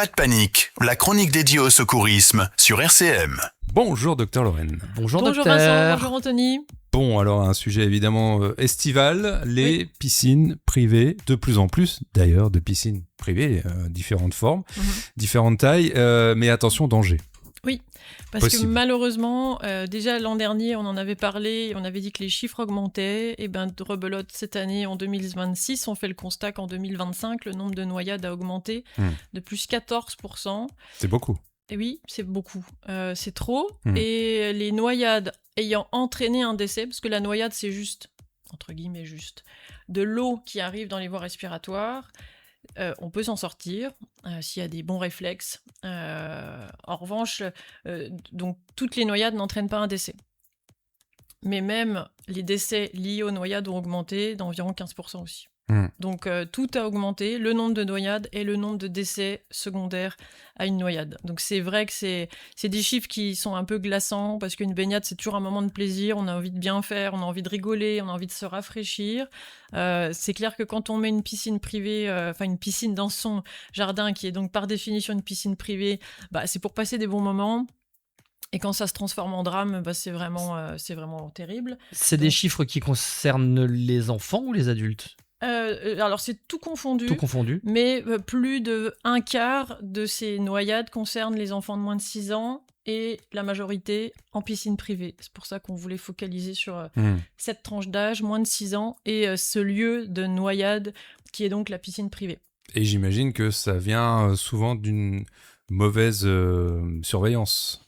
Pas de panique, la chronique dédiée au secourisme sur RCM. Bonjour docteur Lorraine. Bonjour Bonjour docteur. Vincent, bonjour Anthony. Bon, alors un sujet évidemment estival, les piscines privées, de plus en plus d'ailleurs de piscines privées, différentes formes, différentes tailles, mais attention, danger. Oui, parce que malheureusement, déjà l'an dernier, on en avait parlé, on avait dit que les chiffres augmentaient, et bien de rebelote cette année, en 2026, on fait le constat qu'en 2025, le nombre de noyades a augmenté de plus 14%. C'est beaucoup. Et oui, c'est beaucoup. C'est trop. Et les noyades ayant entraîné un décès, parce que la noyade, c'est juste, entre guillemets juste, de l'eau qui arrive dans les voies respiratoires, on peut s'en sortir s'il y a des bons réflexes. En revanche, donc, toutes les noyades n'entraînent pas un décès. Mais même les décès liés aux noyades ont augmenté d'environ 15% aussi. Donc tout a augmenté, le nombre de noyades et le nombre de décès secondaires à une noyade. Donc c'est vrai que c'est des chiffres qui sont un peu glaçants, parce qu'une baignade, c'est toujours un moment de plaisir, on a envie de bien faire, on a envie de rigoler, on a envie de se rafraîchir. C'est clair que quand on met une piscine privée, une piscine dans son jardin, qui est donc par définition une piscine privée, c'est pour passer des bons moments. Et quand ça se transforme en drame, c'est vraiment terrible. C'est des chiffres qui concernent les enfants ou les adultes ? Alors c'est tout confondu. Tout confondu. Mais plus de un quart de ces noyades concernent les enfants de moins de 6 ans et la majorité en piscine privée. C'est pour ça qu'on voulait focaliser sur cette tranche d'âge, moins de 6 ans, et ce lieu de noyade qui est donc la piscine privée. Et j'imagine que ça vient souvent d'une mauvaise surveillance.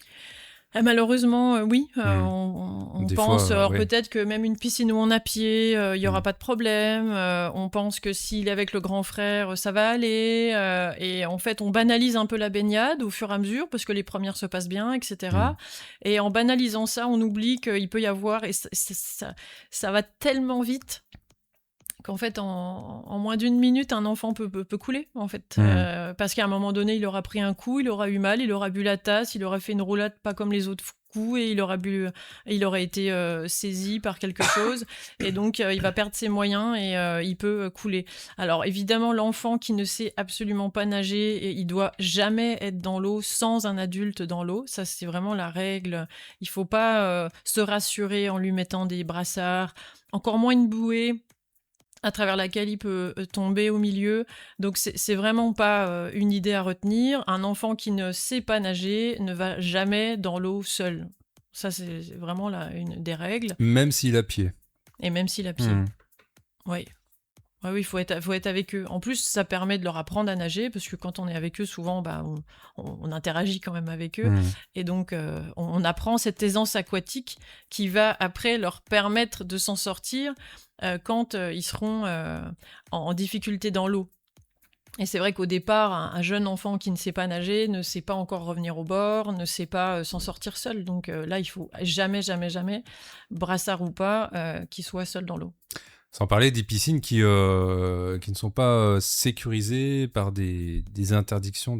Malheureusement, oui. On pense, peut-être que même une piscine où on a pied, il n'y aura pas de problème. On pense que s'il est avec le grand frère, ça va aller. Et en fait, on banalise un peu la baignade au fur et à mesure, parce que les premières se passent bien, etc. Et en banalisant ça, on oublie qu'il peut y avoir... Et ça va tellement vite qu'en fait, en moins d'une minute, un enfant peut couler, en fait. Parce qu'à un moment donné, il aura pris un coup, il aura eu mal, il aura bu la tasse, il aura fait une roulade pas comme les autres coups, et il aura été saisi par quelque chose. Et donc, il va perdre ses moyens et il peut couler. Alors, évidemment, l'enfant qui ne sait absolument pas nager, il doit jamais être dans l'eau sans un adulte dans l'eau. Ça, c'est vraiment la règle. Il faut pas se rassurer en lui mettant des brassards, encore moins une bouée à travers laquelle il peut tomber au milieu. Donc c'est vraiment pas une idée à retenir. Un enfant qui ne sait pas nager ne va jamais dans l'eau seul. Ça, c'est vraiment une des règles. Même s'il a pied. Et même s'il a pied. Oui. Oui, il faut être avec eux. En plus, ça permet de leur apprendre à nager, parce que quand on est avec eux, souvent, on interagit quand même avec eux. Et donc, on apprend cette aisance aquatique qui va après leur permettre de s'en sortir quand ils seront en difficulté dans l'eau. Et c'est vrai qu'au départ, un jeune enfant qui ne sait pas nager ne sait pas encore revenir au bord, ne sait pas s'en sortir seul. Donc là, il faut jamais, brassard ou pas, qu'il soit seul dans l'eau. Sans parler des piscines qui ne sont pas sécurisées par des interdictions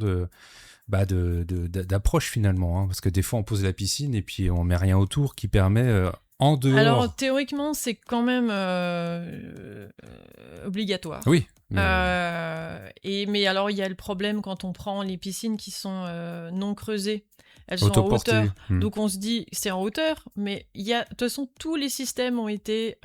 d'approche finalement. Parce que des fois, on pose la piscine et puis on met rien autour qui permet en dehors... Alors, théoriquement, c'est quand même obligatoire. Oui. Mais alors, il y a le problème quand on prend les piscines qui sont non creusées. Elles sont en hauteur. Donc on se dit, c'est en hauteur, mais de toute façon, tous les systèmes ont été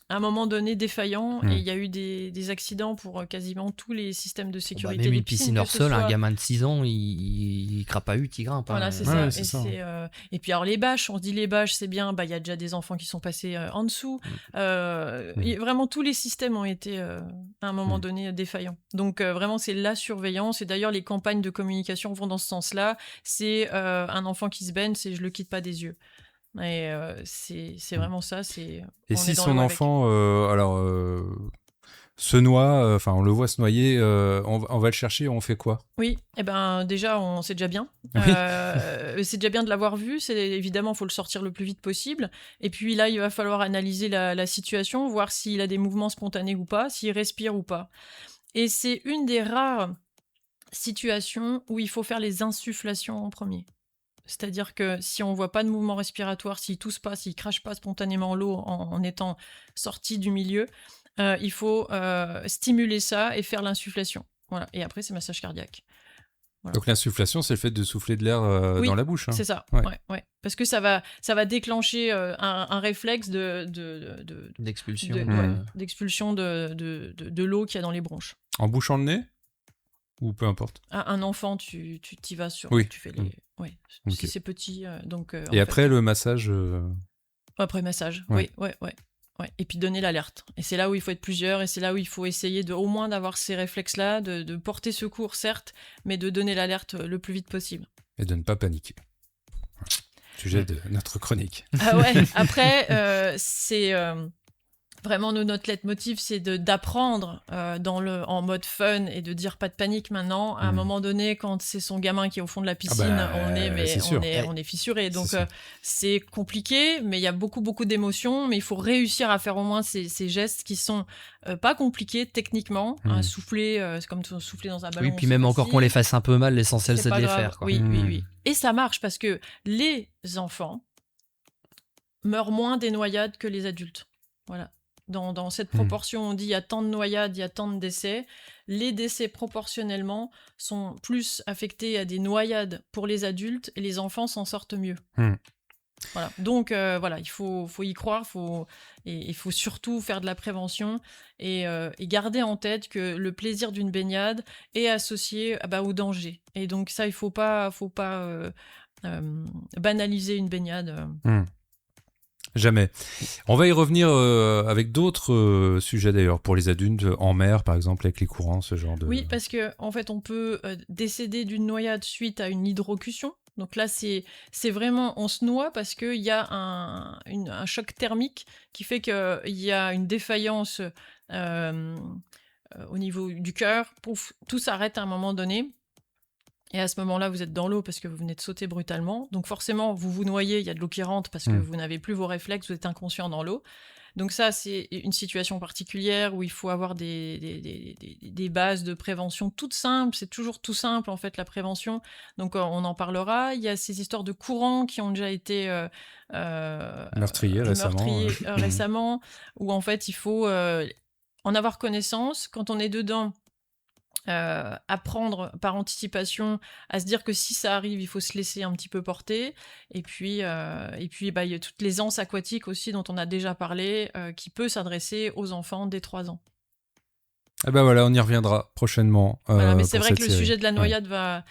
à un moment donné défaillants, et il y a eu des accidents pour quasiment tous les systèmes de sécurité. Même des une piscine hors sol, un gamin de 6 ans, il crapahute, il grimpe. Voilà, c'est ça. Et puis alors les bâches, on se dit les bâches, c'est bien, il y a déjà des enfants qui sont passés en dessous. Vraiment, tous les systèmes ont été à un moment donné défaillants. Donc vraiment, c'est la surveillance. Et d'ailleurs, les campagnes de communication vont dans ce sens-là. C'est un enfant qui se baigne, c'est je le quitte pas des yeux. Et c'est vraiment ça. Et si son enfant se noie, on le voit se noyer, on va le chercher, on fait quoi ? Oui, déjà, c'est déjà bien. C'est déjà bien de l'avoir vu. Évidemment, il faut le sortir le plus vite possible. Et puis là, il va falloir analyser la situation, voir s'il a des mouvements spontanés ou pas, s'il respire ou pas. Et c'est une des rares situations où il faut faire les insufflations en premier. C'est-à-dire que si on ne voit pas de mouvement respiratoire, s'il tousse pas, s'il crache pas spontanément l'eau en étant sorti du milieu, il faut stimuler ça et faire l'insufflation. Voilà. Et après, c'est massage cardiaque. Voilà. Donc l'insufflation, c'est le fait de souffler de l'air Oui, dans la bouche. Hein. C'est ça. Ouais. Ouais. Parce que ça va déclencher un réflexe d'expulsion, d'expulsion de l'eau qu'il y a dans les bronches. En bouchant le nez ou peu importe. Un enfant, tu t'y vas sur. Oui. Tu fais les. Ouais. Okay. Si c'est petit, donc. Et après le massage. Après massage. Ouais. Et puis donner l'alerte. Et c'est là où il faut être plusieurs, et c'est là où il faut essayer au moins d'avoir ces réflexes-là, de porter secours, certes, mais de donner l'alerte le plus vite possible. Et de ne pas paniquer. Sujet de notre chronique. Ah ouais. Après, c'est vraiment notre leitmotiv, c'est d'apprendre en mode fun et de dire pas de panique maintenant. À un moment donné, quand c'est son gamin qui est au fond de la piscine, on est fissuré. Donc c'est compliqué, mais il y a beaucoup d'émotions. Mais il faut réussir à faire au moins ces gestes qui sont pas compliqués techniquement. Souffler, c'est comme souffler dans un ballon. Oui, puis même encore qu'on les fasse un peu mal, l'essentiel c'est de les faire. Quoi. Oui. Et ça marche parce que les enfants meurent moins des noyades que les adultes. Voilà. Dans cette proportion, on dit il y a tant de noyades, il y a tant de décès. Les décès proportionnellement sont plus affectés à des noyades pour les adultes et les enfants s'en sortent mieux. Voilà. Donc il faut y croire, il faut surtout faire de la prévention et garder en tête que le plaisir d'une baignade est associé au danger. Et donc ça, il faut pas banaliser une baignade. Jamais. On va y revenir avec d'autres sujets d'ailleurs, pour les adultes, en mer par exemple, avec les courants, ce genre de... Oui, parce qu'en fait, on peut décéder d'une noyade suite à une hydrocution. Donc là, c'est vraiment, on se noie parce qu'il y a un choc thermique qui fait qu'il y a une défaillance au niveau du cœur. Pouf, tout s'arrête à un moment donné. Et à ce moment-là, vous êtes dans l'eau parce que vous venez de sauter brutalement. Donc forcément, vous vous noyez, il y a de l'eau qui rentre parce que vous n'avez plus vos réflexes, vous êtes inconscient dans l'eau. Donc ça, c'est une situation particulière où il faut avoir des bases de prévention toutes simples. C'est toujours tout simple, en fait, la prévention. Donc on en parlera. Il y a ces histoires de courants qui ont déjà été meurtriers récemment, où en fait, il faut en avoir connaissance. Quand on est dedans, apprendre par anticipation à se dire que si ça arrive, il faut se laisser un petit peu porter. Et puis, il y a toute l'aisance aquatique aussi dont on a déjà parlé, qui peut s'adresser aux enfants dès 3 ans. Et ben voilà, on y reviendra prochainement. Mais c'est vrai que le sujet de la noyade va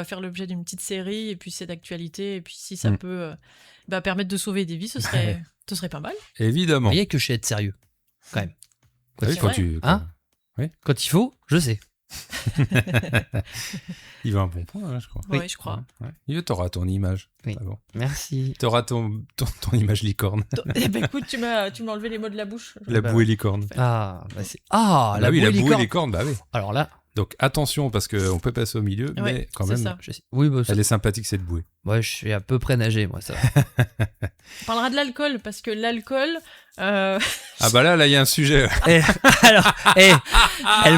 faire l'objet d'une petite série, et puis c'est d'actualité, et puis si ça peut permettre de sauver des vies, ce serait pas mal. Évidemment. Il y a que je sais être sérieux, quand même. Quand il faut, je sais. Il va un bon point, je crois. Oui, je crois. Ouais. T'auras ton image. Oui. Ah bon. Merci. T'auras ton image licorne. Écoute, tu m'as enlevé les mots de la bouche. La bouée licorne. La bouée licorne, bah oui. Alors là. Donc attention, parce qu'on peut passer au milieu, mais quand même, ça. Elle est sympathique cette bouée. Ouais, je suis à peu près nagé, moi, ça. On parlera de l'alcool, parce que l'alcool... Ah bah là, il y a un sujet. Elle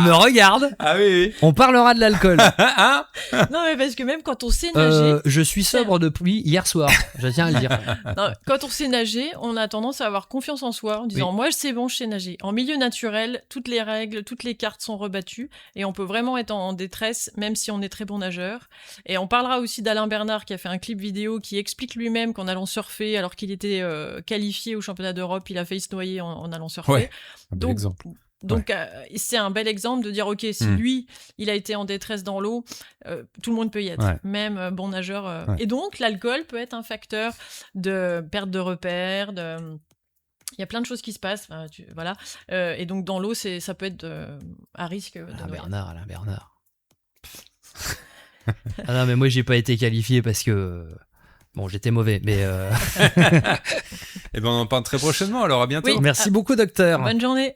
me regarde. Ah oui. On parlera de l'alcool. Non, mais parce que même quand on sait nager... je suis sobre depuis hier soir, je tiens à le dire. Non, quand on sait nager, on a tendance à avoir confiance en soi, en disant moi, c'est bon, je sais nager. En milieu naturel, toutes les règles, toutes les cartes sont rebattues, et on peut vraiment être en détresse, même si on est très bon nageur. Et on parlera aussi d'Alain Bernard, qui a fait un clip vidéo qui explique lui-même qu'en allant surfer, alors qu'il était qualifié au championnat d'Europe, il a failli se noyer en allant surfer. Ouais, un bel exemple. Donc c'est un bel exemple de dire ok, si lui il a été en détresse dans l'eau, tout le monde peut y être, même bon nageur. Et donc l'alcool peut être un facteur de perte de repères, il y a plein de choses qui se passent, voilà. Et donc dans l'eau ça peut être à risque. Alain Bernard. Ah non, mais moi j'ai pas été qualifié parce que bon, j'étais mauvais, mais Et ben on en parle très prochainement, alors à bientôt. Oui. Merci beaucoup, docteur. Bonne journée.